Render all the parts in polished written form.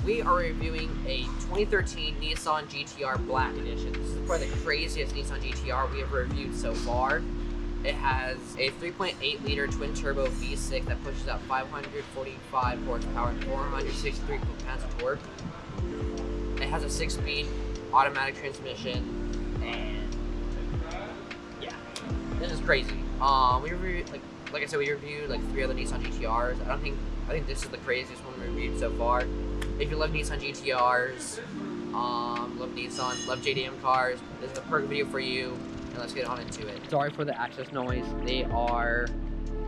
we are reviewing a 2013 Nissan GTR Black Edition. This is probably the craziest Nissan GTR we have reviewed so far. It has a 3.8 liter twin turbo V6 that pushes out 545 horsepower and 463 foot-pounds of torque. It has a 6-speed automatic transmission, and yeah, this is crazy. We reviewed like I said, we reviewed like 3 other Nissan GTRs. I think this is the craziest one we reviewed so far. If you love Nissan GTRs, love Nissan, love JDM cars, this is the perfect video for you. And let's get on into it. Sorry for the access noise. They are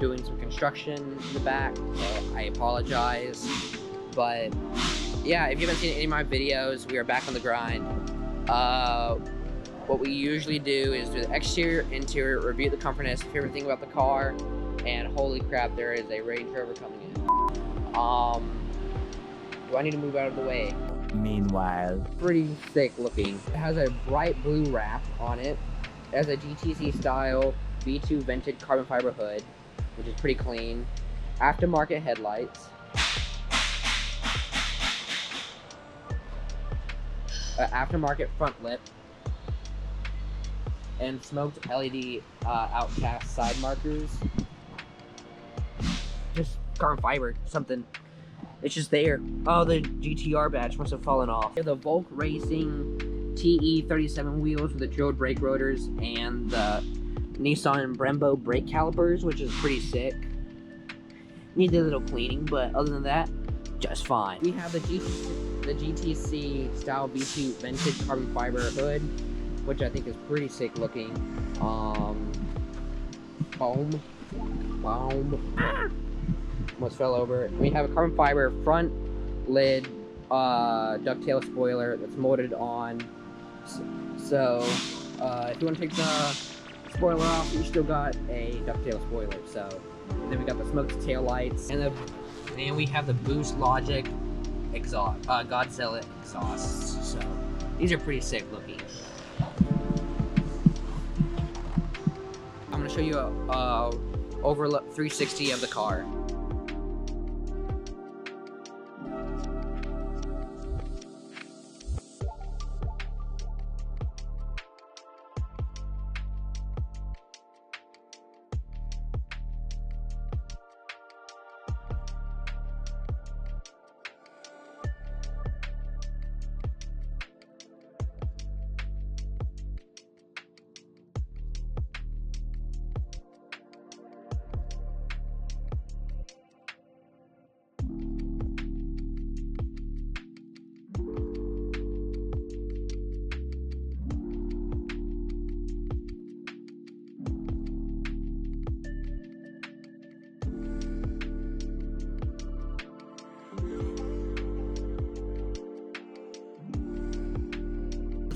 doing some construction in the back, so I apologize. But yeah, if you haven't seen any of my videos, we are back on the grind. What we usually do is do the exterior, interior, review the comfortness, everything about the car, and holy crap, there is a Range Rover coming in. Do I need to move out of the way? Meanwhile, pretty sick looking. It has a bright blue wrap on it. It has a GTC-style V2 vented carbon fiber hood, which is pretty clean. Aftermarket headlights. Aftermarket front lip. And smoked LED outcast side markers. Just carbon fiber, something. It's just there. Oh, the GTR badge must have fallen off. The Volk Racing TE37 wheels with the drilled brake rotors and the Nissan Brembo brake calipers, which is pretty sick. Need a little cleaning, but other than that, just fine. We have the GTC style V2 vented carbon fiber hood, which I think is pretty sick looking. Boom. Almost fell over. We have a carbon fiber front lid ducktail spoiler that's molded on. So if you want to take the spoiler off, you still got a ducktail spoiler. So then we got the smoked tail lights, and we have the Boost Logic exhaust, Godzilla exhausts. So these are pretty sick looking. I'm gonna show you a over 360 of the car.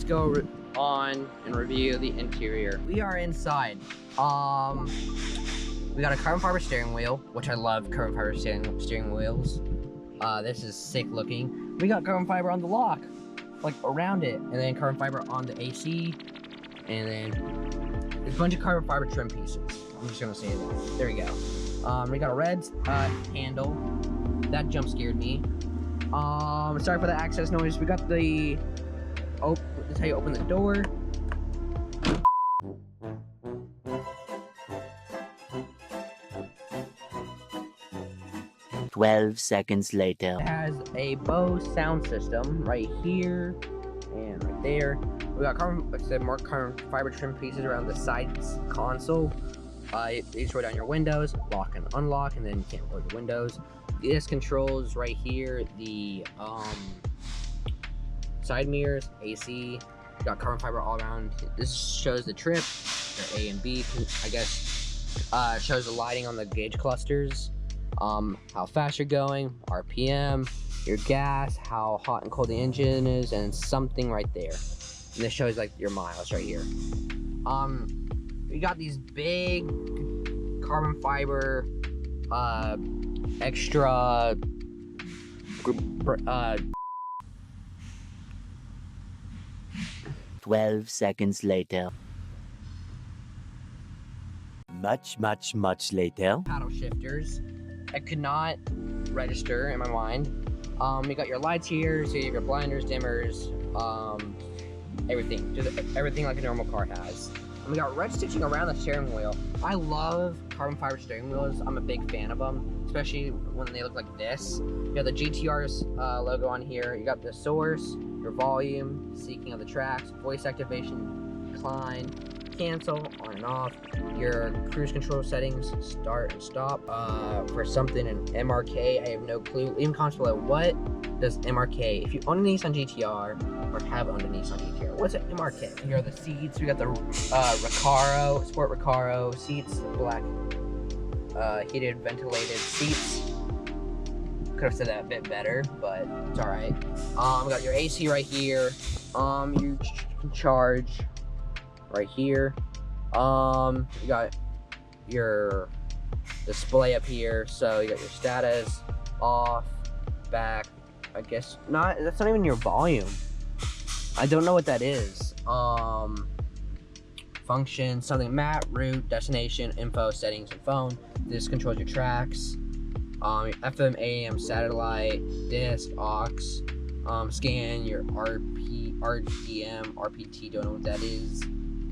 Go on and review the interior. We are inside. We got a carbon fiber steering wheel, which I love carbon fiber steering wheels. This is sick looking. We got carbon fiber on the lock, like around it, and then carbon fiber on the AC, and then there's a bunch of carbon fiber trim pieces. I'm just gonna say that. There we go. We got a red handle. That jump scared me. Sorry for the access noise. We got the this is how you open the door. "12 seconds later." It has a Bose sound system right here and right there. We got like I said, more carbon fiber trim pieces around the side console. You just roll down your windows, lock and unlock, and then you can't roll your windows. This controls right here the side mirrors, AC, got carbon fiber all around. This shows the trip, your A and B, I guess. Shows the lighting on the gauge clusters, how fast you're going, RPM, your gas, how hot and cold the engine is, and something right there. And this shows like your miles right here. We got these big carbon fiber, extra 12 seconds later. Much later. Paddle shifters. I could not register in my mind You got your lights here, so you have your blinders, dimmers, everything. Just everything like a normal car has. And we got red stitching around the steering wheel. I love carbon fiber steering wheels. I'm a big fan of them, especially when they look like this. You got the GTR's logo on here. You got the source, your volume, seeking of the tracks, voice activation, decline, cancel, on and off, your cruise control settings, start and stop. For something in MRK, I have no clue. Leave comments below, what does MRK, if you own a Nissan GTR or have owned a Nissan GTR, what's an MRK? Here are the seats. We got the Recaro, Sport Recaro seats, black heated ventilated seats. Could have said that a bit better, but it's all right. We got your AC right here. You can charge right here. You got your display up here, so you got your status, off, back. I guess not. That's not even your volume. I don't know what that is. Function, something, map, route, destination, info, settings, and phone. This controls your tracks. FM, AM, satellite, disc, aux, scan, your RP, RDM, RPT, don't know what that is.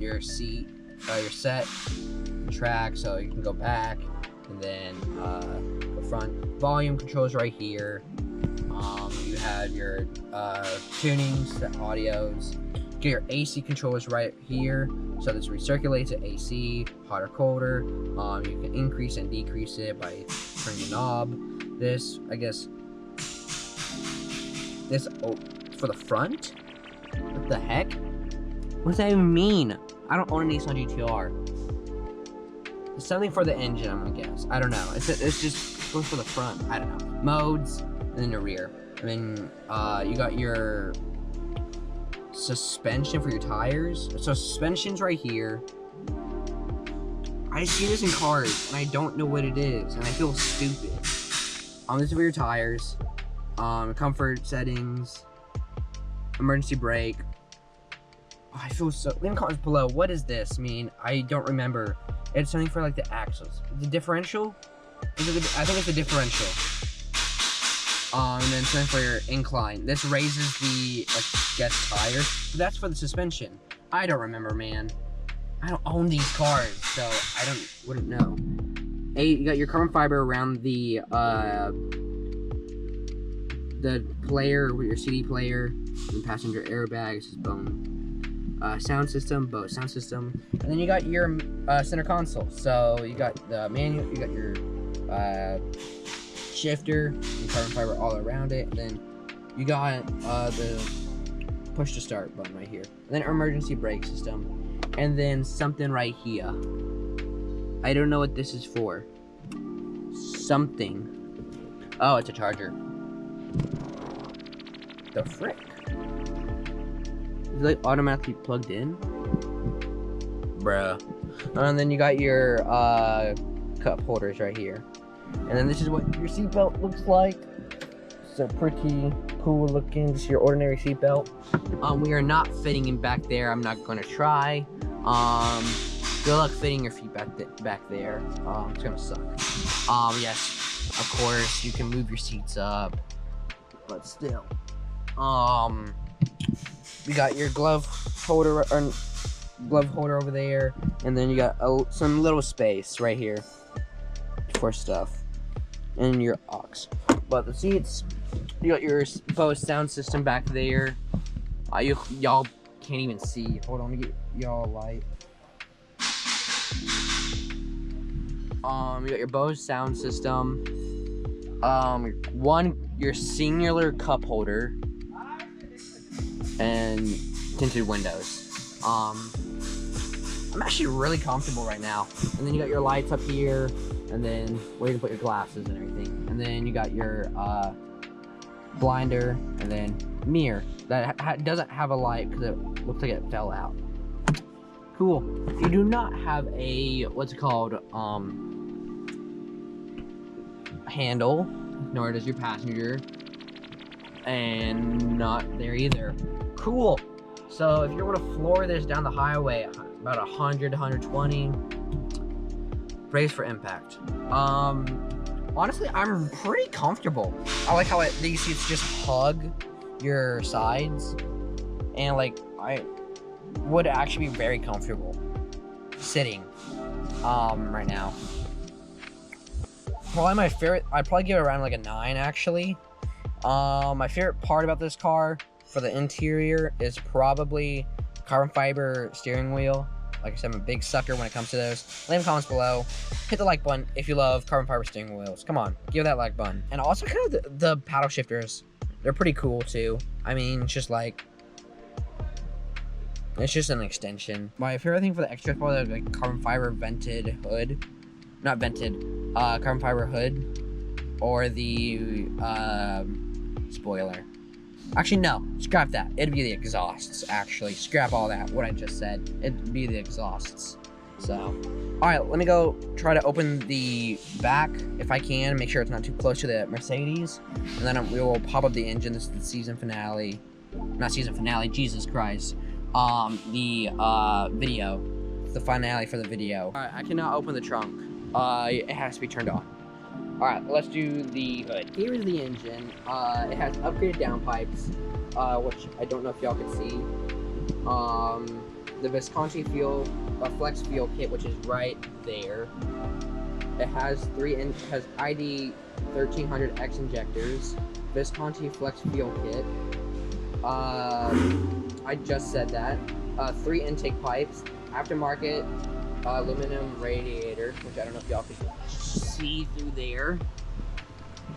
Your seat, your set, track, so you can go back, and then go front. Volume controls right here. You have your tunings, the audios. Get your AC controllers right here. So this recirculates it, AC, hot or colder. You can increase and decrease it by turning the knob. This, I guess, this, oh, for the front? What the heck? What does that even mean? I don't own a Nissan GTR. It's something for the engine, I'm gonna guess. I don't know. It's just goes for the front. I don't know. Modes, and then the rear. And then you got your suspension for your tires. So suspension's right here. I see this in cars, and I don't know what it is, and I feel stupid. This is for your tires. Comfort settings. Emergency brake. Oh, I feel so. Leave comments below. What does this mean? I don't remember. It's something for like the axles. The differential? I think it's a differential. And then something for your incline. This raises the, I guess, tire. That's for the suspension. I don't remember, man. I don't own these cars, so I wouldn't know. Hey, you got your carbon fiber around the player with your CD player, and passenger airbag. This is bone. Sound system, Bose sound system, and then you got your center console. So you got the manual, you got your shifter, and carbon fiber all around it, and then you got the push to start button right here, and then emergency brake system, and then something right here. I don't know what this is for. Something. Oh, it's a charger. The frick? Is it like automatically plugged in? Bruh. And then you got your cup holders right here. And then this is what your seatbelt looks like. So pretty cool looking. This is your ordinary seatbelt. We are not fitting him back there. I'm not gonna try. Good luck fitting your feet back there. It's gonna suck. Yes, of course you can move your seats up, but still. We got your glove holder over there, and then you got some little space right here for stuff, and your aux. But the seats, you got your Bose sound system back there. Y'all can't even see. Hold on, let me get y'all a light. You got your Bose sound system. Your singular cup holder, and tinted windows. I'm actually really comfortable right now. And then you got your lights up here, and then where you can put your glasses and everything. And then you got your blinder, and then mirror that doesn't have a light because it looks like it fell out. Cool. You do not have a what's it called handle, nor does your passenger, and not there either. Cool. So if you want to floor this down the highway about 100 to 120, brace for impact. honestly, I'm pretty comfortable. I like how these seats just hug your sides, and like I would actually be very comfortable sitting right now. Probably my favorite, I'd probably give it around like a 9 actually. My favorite part about this car for the interior is probably carbon fiber steering wheel. Like I said, I'm a big sucker when it comes to those. Leave comments below. Hit the like button if you love carbon fiber steering wheels. Come on, give that like button. And also kind of the paddle shifters. They're pretty cool too. I mean, it's just like, it's just an extension. My favorite thing for the extra for the like carbon fiber vented hood. Not vented, carbon fiber hood. Or the spoiler. Actually, no, scrap that. It'd be the exhausts, actually. Scrap all that, what I just said. It'd be the exhausts. So, alright, let me go try to open the back, if I can, make sure it's not too close to the Mercedes. And then we will pop up the engine. This is the season finale. Not season finale, Jesus Christ. The video. The finale for the video. Alright, I cannot open the trunk. It has to be turned on. Alright, let's do the hood. Here is the engine. It has upgraded downpipes, which I don't know if y'all can see. The Visconti Flex Fuel Kit, which is right there. It has ID1300x Injectors, Visconti Flex Fuel Kit. I just said that. 3 intake pipes, aftermarket aluminum radiator, which I don't know if y'all can see through there.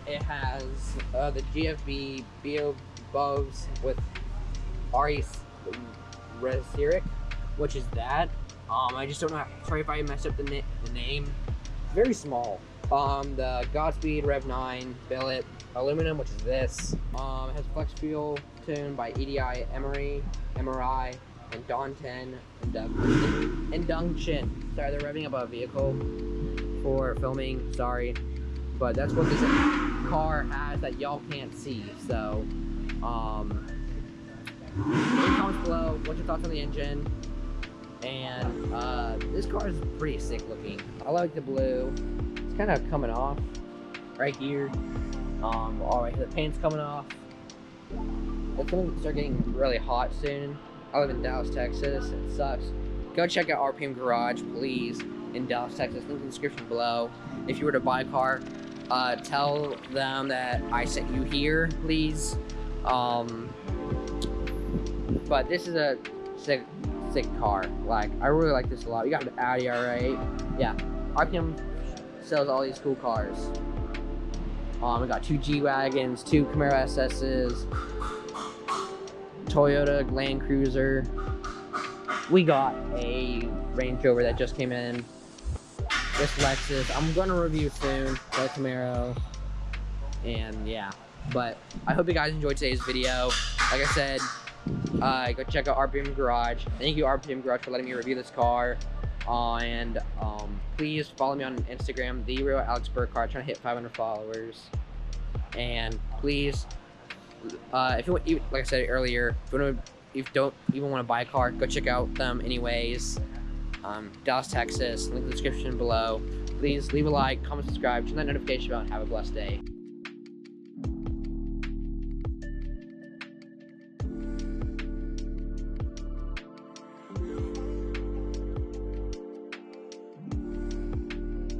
It has the GFB BO bulbs with radiator, which is that. I just don't know. Sorry if I messed up the name. Very small. The Godspeed Rev 9 billet aluminum, which is this. It has flex fuel tuned by EDI Emori Danten INDUCTION. Sorry, they're revving up a vehicle for filming. Sorry, but that's what this car has that y'all can't see. So, leave comments below. What's your thoughts on the engine? And this car is pretty sick looking. I like the blue. It's kind of coming off right here. All right, the paint's coming off. It's gonna start getting really hot soon. I live in Dallas, Texas. It sucks. Go check out RPM Garage, please, in Dallas, Texas. Link in the description below. If you were to buy a car, tell them that I sent you here, please. But this is a sick car. Like, I really like this a lot. You got an Audi R8. Yeah, RPM sells all these cool cars. We got 2 G-Wagons, 2 Camaro SS's, Toyota Land Cruiser. We got a Range Rover that just came in. This Lexus. I'm going to review soon. The Camaro. And yeah. But I hope you guys enjoyed today's video. Like I said, go check out RPM Garage. Thank you, RPM Garage, for letting me review this car. And please follow me on Instagram, the real Alex Burkhardt, trying to hit 500 followers. And please, if you want, like I said earlier, if you don't even want to buy a car, go check out them anyways. Dallas, Texas. Link in the description below. Please leave a like, comment, subscribe, turn that notification bell, and have a blessed day.